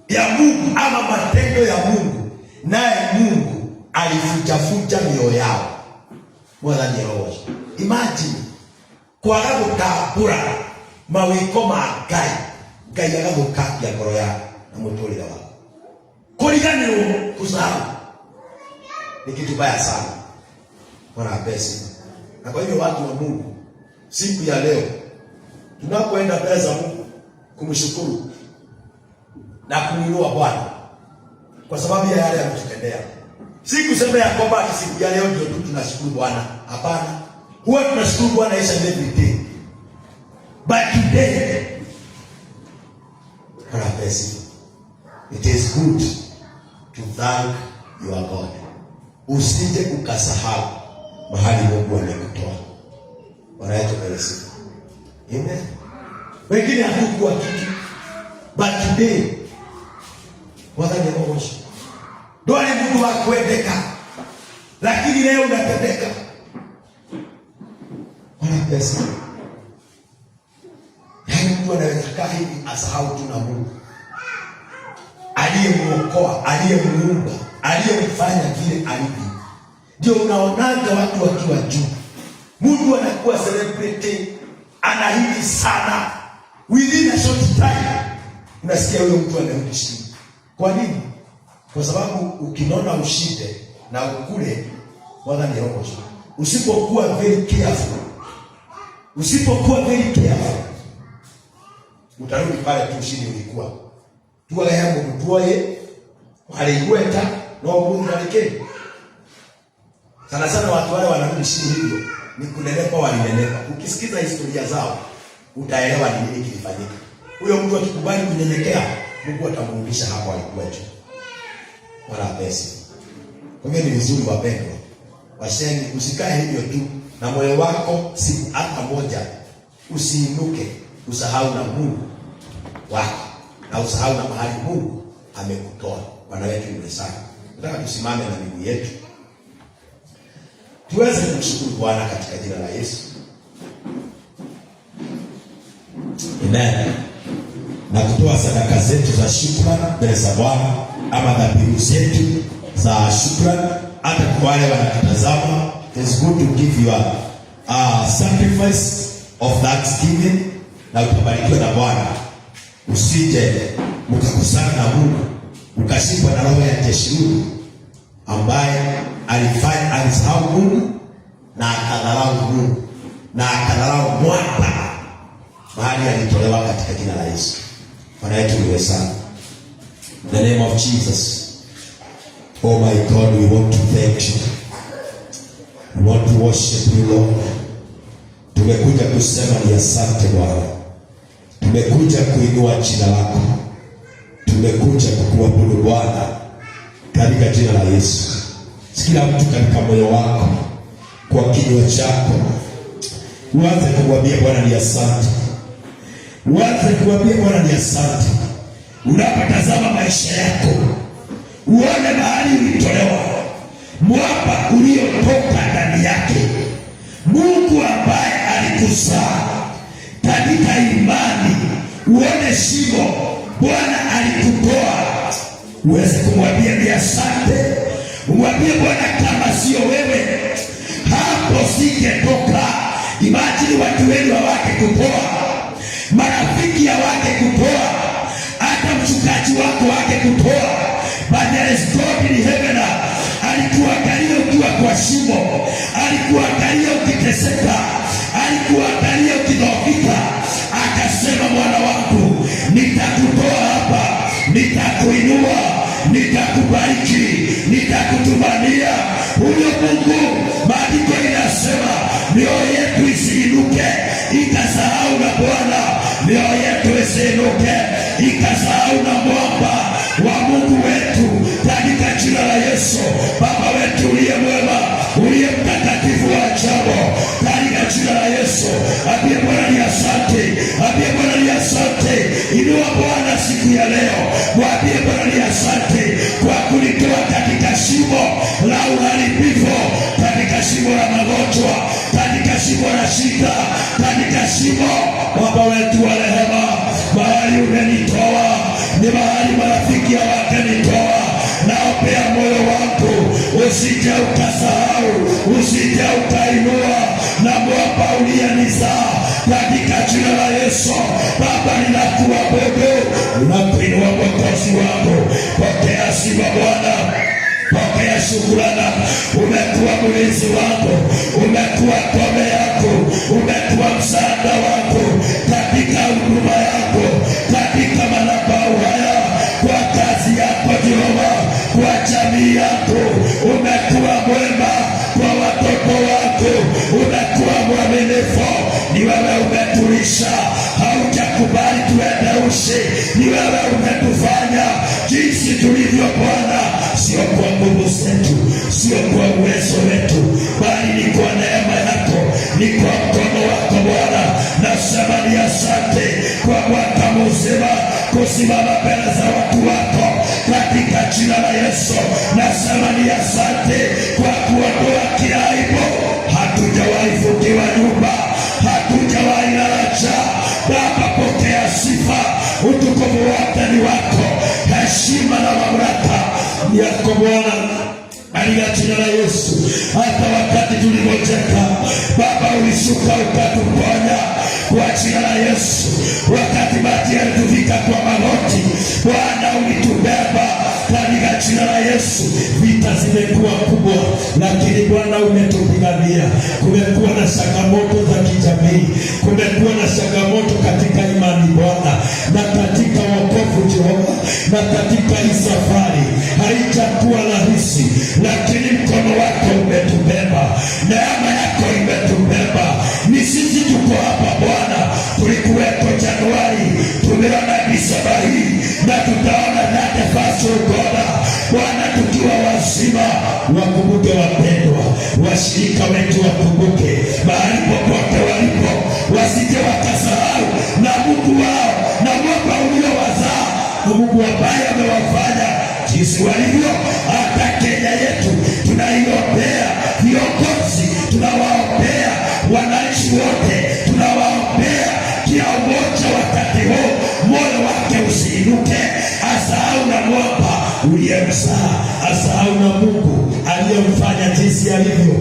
ya Mungu ama matendo ya Mungu, naye Mungu alifuta mioyo yao. Bwana ni roho. Imagine kwa sababu kabura mawiko magai gai agathũkangia ngoro ya na mũtũrĩre wao. Kũriganĩrwo kusahau ni kitu baya sana. Bwana pesa. Na kwa hivyo watu wa Mungu, siku ya leo tunapoenda mbele za Mungu kumshukuru na kumuinua Bwana kwa sababu ya yale ametutendea. Si kusema ya kwamba siku ya leo ndio tunashukuru Bwana. Hapana. Huwa tunashukuru Bwana each and every day. But today, Bwana pesa, it is good to thank your God. Usije ukasahau mahali Mungu amekutoa. Bwana yetu bariki. Amen. Wengine hakukuwa kitu, but today Bwana ni roho. Ndio Mungu wa kuendeka. Lakini leo unatendeka. Bwana pesa. Yaani mtu anaweza kaa hivi asahau tu na Mungu aliyemuokoa, aliyemuumba, aliyemfanya vile alivyo. Ndio unaonaga watu wakiwa juu. Mungu anakuwa celebrity, anahidi sana. Within a short time unasikia huyo mtu anarudi chini. Kwa nini? Kwa sababu ukinona ushinde na ukule, Bwana ni roho. Usipokuwa very careful, utarudi pale tu chini ulikuwa. Tuwa yangu mtuoe walikwenda na Mungu alikeni. Sana watu wale wanarudi chini hivyo ni kunenepa, walinenepa. Ukisikiza historia zao utaelewa ni nini kilifanyika. Huyo mtu akikubali kunyenyekea, Mungu atamrudisha hapo alikuwa juu. Wala pesa. Kwa hiyo ni vizuri wapendwa, washeni, usikae hivyo tu na moyo wako siku hata moja usiinuke usahau na Mungu wako na usahau na mahali Mungu amekutoa. Bwana wetu ni sana. Nataka tusimame na miguu yetu tuweze kumshukuru Bwana katika jina la Yesu. Amen. Na kutoa sadaka zetu za shukrani mbele za Bwana, ama dhabihu zetu za shukrani. Hata kwa wale wanatazama, it's good to give your sacrifice of thanksgiving, na utabarikiwa na Bwana. Usije mkakusana na Mungu ukashikwa na roho ya Jeshuruni ambaye alisahau Mungu na akadharau Mungu na akadharau mwamba mahali alitolewa katika jina la Yesu. Bwana yetu ni sana. In the name of Jesus. Oh my God, we want to thank you. We want to worship you, Lord. Tumekuja kusema ni asante Bwana. Tumekuja kuinua jina lako. Tumekuja kukuabudu Bwana katika jina la Yesu. Kila mtu katika moyo wako, kwa kinywa chako, uanze kumwambia Bwana ni asante. Uanze kumwambia Bwana ni asante. Unapotazama maisha yako, uone mahali ulitolewa, mwamba uliotoka ndani yake, Mungu ambaye alikuzaa katika imani, uone shimo Bwana alikutoa. Uweze kumwambia ni asante. Umwambie Bwana, kama sio wewe hapo singetoka. Imagine watu wengi wake kutoa, marafiki wake kutoa, hata mchungaji wake kutoa. But there is God in heaven. Alikuangalia ukiwa kwa shimo, alikuangalia ukiteseka, alikuangalia ukidhoofika, akasema mwana wangu, nitakutoa hapa, nitakuinua, nitakubariki, nitakutumania. Huyo Mungu, maandiko inasema mioyo yetu isiinuke ikasahau na Bwana, mioyo yetu isiinuke ikasahau na mwamba wa Mungu wetu katika jina la Yesu. Baba wetu uliye mwema, uliye mtakatifu wa ajabu, katika jina la Yesu, ambie Bwana ni asante, ambie Bwana ni asante. Inua Bwana siku ya leo, mwambie Bwana ni asante kwa kunitoa katika shimo la uharibifu, katika shimo la magonjwa, katika shimo la shida, katika shimo, Baba wetu wa rehema, mahali umenitoa ni mahali marafiki wakanitoa. Naopea moyo wako usije ukasahau, usije ukainua na mwamba uliyenizaa katika jina la Yesu. Baba, ninakuabudu, ninakuinua Mwokozi wako. Pokea sifa Bwana, pokea shukrani. Umekuwa mlinzi wako, umekuwa ngome yako, umekuwa msaada wako katika huduma yako, katika madhabahu haya, kwa kazi yako Jehova, kwa jamii yako. Umekuwa mwema kwa watoto wako, umekuwa mwaminifu. Ni wewe umetulisha, haujakubali tuende ushi. Ni wewe umetufanya jinsi tulivyo Bwana, sio kwa nguvu zetu, sio kwa uwezo wetu, bali ni kwa neema yako, ni kwa mkono wako Bwana. Nasema ni asante kwa mwaka mzima kusimama mbele za watu wako katika jina la Yesu. Nasema ni asante kwa kuondoa kila aibu. Hatujawahi fungiwa nyumba, hatujawahi lala njaa. Baba, pokea sifa, utukufu wote ni wako, heshima na mamlaka ni yako Bwana, katika jina la Yesu. Hata wakati tulipojeka Baba, ulishuka ukatuponya kwa jina la Yesu. Wakati maji yalitufika kwa magoti, Bwana ulitubeba katika jina la Yesu. Vita zimekuwa kubwa, lakini Bwana umetupigania. Kumekuwa na changamoto za kijamii, kumekuwa na changamoto katika imani Bwana, na katika wokovu Jehova, na katika hii safari haijakuwa rahisi, lakini mkono wako umetubeba, neema yako imetubeba. Ni sisi tuko hapa Bwana, Tumeona misaba hii na tutaona natefasogoda Bwana tukiwa wazima. Wakumbuke wapendwa, washirika wetu wakumbuke mahali popote walipo, wasije wakasahau na Mungu wao na mwaka uliowazaa, Mungu ambaye amewafanya jinsi walivyo. Hata Kenya yetu tunaiombea, viongozi tunawaombea, wananchi wote tunawaombea, kila mmoja wakati huu moyo wake usiinuke, asahau na mwamba uliyemzaa, asahau na Mungu aliyemfanya jinsi alivyo.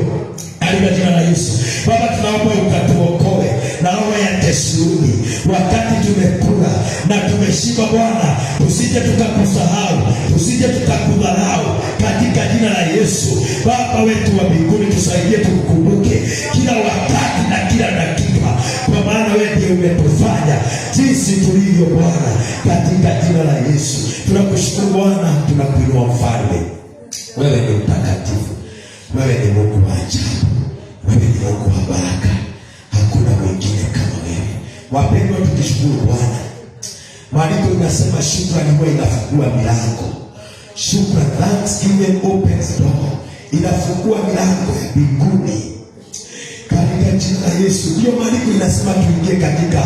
Katika jina la Yesu Baba, tunaomba ukatuokoe na roho ya teshuhudi wakati tumekula na tumeshiba. Bwana, tusije tukakusahau, tusije tukakudharau katika jina la Yesu. Baba wetu wa mbinguni, tusaidie tukukumbuke kila wakati na kila dakika, kwa maana wewe ndiye umetufanya jinsi tulivyo Bwana, katika jina la Yesu. Tunakushukuru Bwana, tunakuinua Mfalme. Wewe ni mtakatifu, wewe ni Mungu wa ajabu, wewe ni Mungu wa baraka, hakuna mwingine kama wewe. Wapendwa, tukishukuru Bwana, maandiko inasema shukrani huwa inafungua milango. Shukrani, thanksgiving opens door, inafungua milango ya mbinguni katika jina la Yesu. Ndio maandiko inasema tuingie katika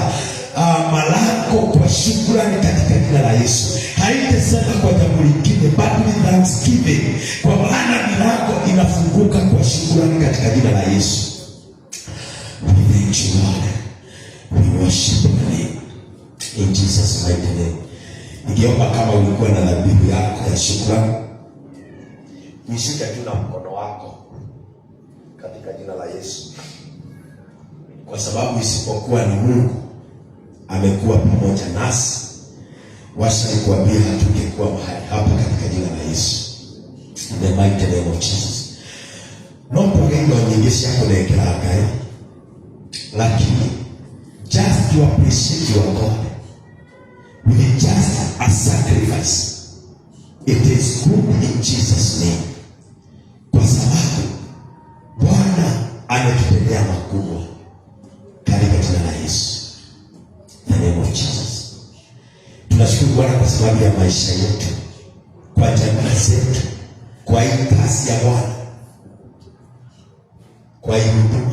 malango kwa shukrani katika jina la Yesu. Haitasema kwa jambo lingine, but with thanksgiving, kwa maana milango inafunguka kwa shukrani katika jina la Yesu. We thank you Lord, we worship your name in Jesus mighty name. Ningeomba kama ulikuwa na dhabihu yako ya shukrani, nishike tu na mkono wako katika jina la Yesu, kwa sababu isipokuwa ni Mungu amekuwa pamoja nasi, washa nikuambia hatungekuwa mahali hapa katika jina la Yesu. In the mighty name of Jesus. Nomba gendo nyingi yako na ekeraga, lakini just to appreciate your God with just a sacrifice. It is good in Jesus name, kwa sababu Bwana ametutendea makubwa katika jina la Yesu. In the name of Jesus. Tunashukuru Bwana kwa sababu ya maisha yetu, kwa jamii zetu, kwa hii kazi ya Bwana, kwa hii huduma,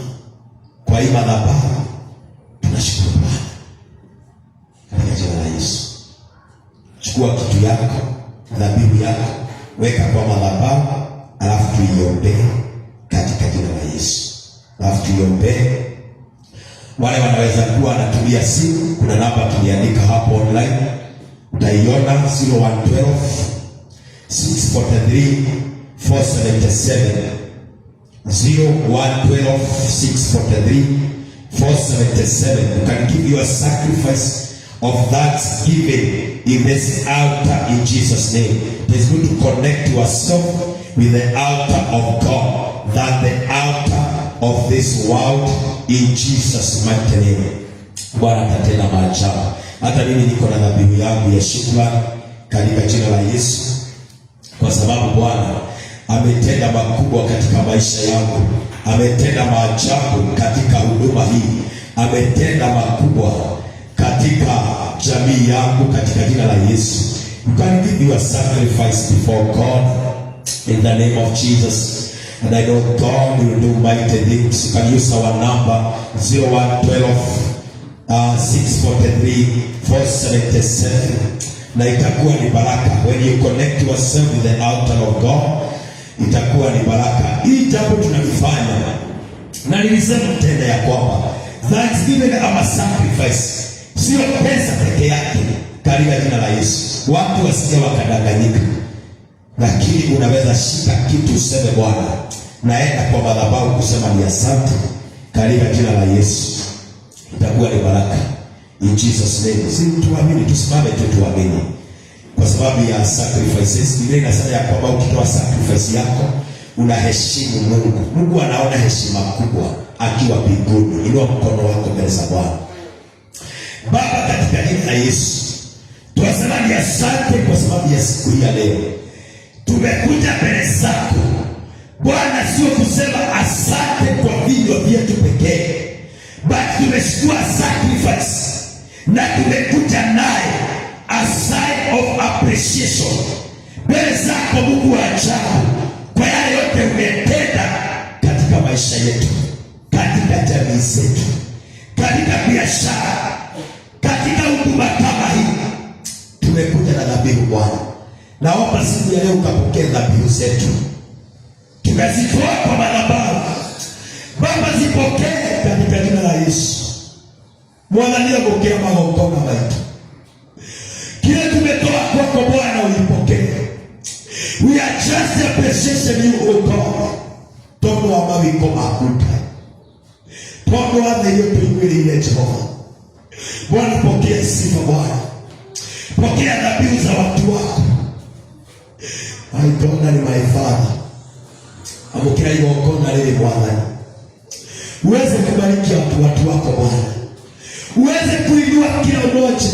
kwa hii madhabahu. Tunashukuru Bwana katika jina la Yesu. Chukua kitu yako, dhabihu yako, weka kwa madhabahu, alafu tuiombee katika jina la Yesu. Alafu tuiombee. Wale wanaweza kuwa wanatumia simu, kuna namba tuliandika hapo online, utaiona 0112 643 477 0112 643 477. You can give your sacrifice of thanksgiving in this altar in Jesus name. It is good to connect yourself with the altar of God than the altar of this world in Jesus mighty name. Bwana atatenda maajabu. Hata mimi niko na dhabihu yangu ya shukrani katika jina la Yesu, kwa sababu Bwana ametenda makubwa katika maisha yangu, ametenda maajabu katika huduma hii, ametenda makubwa katika jamii yangu katika jina la Yesu. You can give your sacrifice before God in the name of Jesus. And I know God will do mighty things. You can use our number 0112 643 477. Na itakuwa ni baraka. When you connect yourself with the altar of God, itakuwa ni baraka. Hii jambo tunalifanya, na nilisema mtenda ya kwamba thanksgiving ama sacrifice sio pesa peke yake katika jina la Yesu. Watu wasije wakadanganyika. Lakini unaweza shika kitu useme Bwana, naenda kwa madhabahu kusema ni asante katika jina la Yesu. Itakuwa ni baraka in Jesus name. Si tuamini, tusimame tu tuamini, kwa sababu ya sacrifices. Biblia inasema ya kwamba ukitoa sacrifice yako unaheshimu Mungu. Mungu anaona heshima kubwa akiwa mbinguni. Inua mkono wako mbele za Bwana. Baba, katika jina la Yesu tunasema ni asante kwa sababu ya siku hii ya leo. Tumekuja mbele zako Bwana, sio kusema asante kwa video vyetu pekee, but tumechukua sacrifice na tumekuja naye a sign of appreciation mbele zako Mungu wa ajabu, kwa yale yote umetenda katika maisha yetu, katika jamii zetu, katika biashara, katika huduma kama hii. Tumekuja na dhabihu Bwana. Naomba siku ya leo ukapokee dhabihu zetu, tukazitoa kwa madhabahu Baba, zipokee katika jina la Yesu. Mwangalia pokea magongona maitu, kile tumetoa kwako Bwana ulipokee. We are just appreciating you, O God. Tondo wa mawiko makuta, tondo wa hiyo tuimwili ile Jehova. Bwana pokea sifa Bwana, pokea dhabihu za watu wako. I don't know my Father. Amokea hiyo ngona leo Bwana, uweze kubariki watu wako Bwana, uweze kuinua kila mmoja,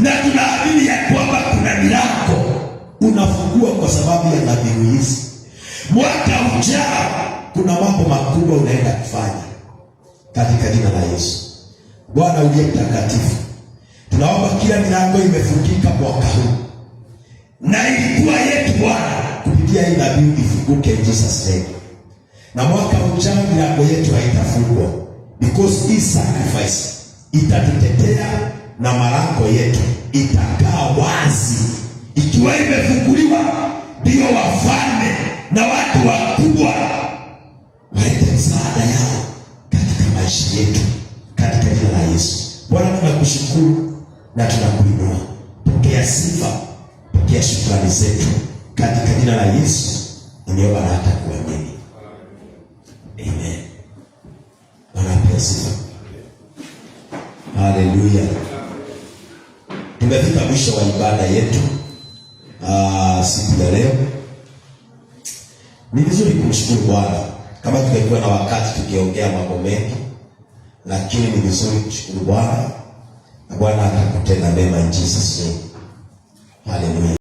na tunaamini ya kwamba kuna milango unafungua kwa sababu ya dhabihu hizi. Mwaka ujao kuna mambo makubwa unaenda kufanya katika jina la Yesu. Bwana uliye mtakatifu, tunaomba kila milango imefungika mwaka huu, na ilikuwa yetu Bwana kupitia hii dhabihu ifunguke in Jesus name. Na mwaka ujao milango yetu haitafungwa, because hii sacrifice itatutetea na malango yetu itakaa wazi. Ikiwa imefunguliwa, ndio wafalme na watu wakubwa waite msaada yao katika maisha yetu, katika jina la Yesu. Bwana tunakushukuru na tunakuinua. Pokea sifa, pokea shukrani zetu katika jina la Yesu. Nimeomba na hata kuamini. Amen. Bwana apewe sifa. Haleluya. Tumefika mwisho wa ibada yetu siku ya leo. Ni vizuri kumshukuru Bwana. Kama tungekuwa na wakati tukiongea mambo mengi, lakini ni vizuri kushukuru Bwana, na Bwana atakutenda mema in Jesus name. Haleluya.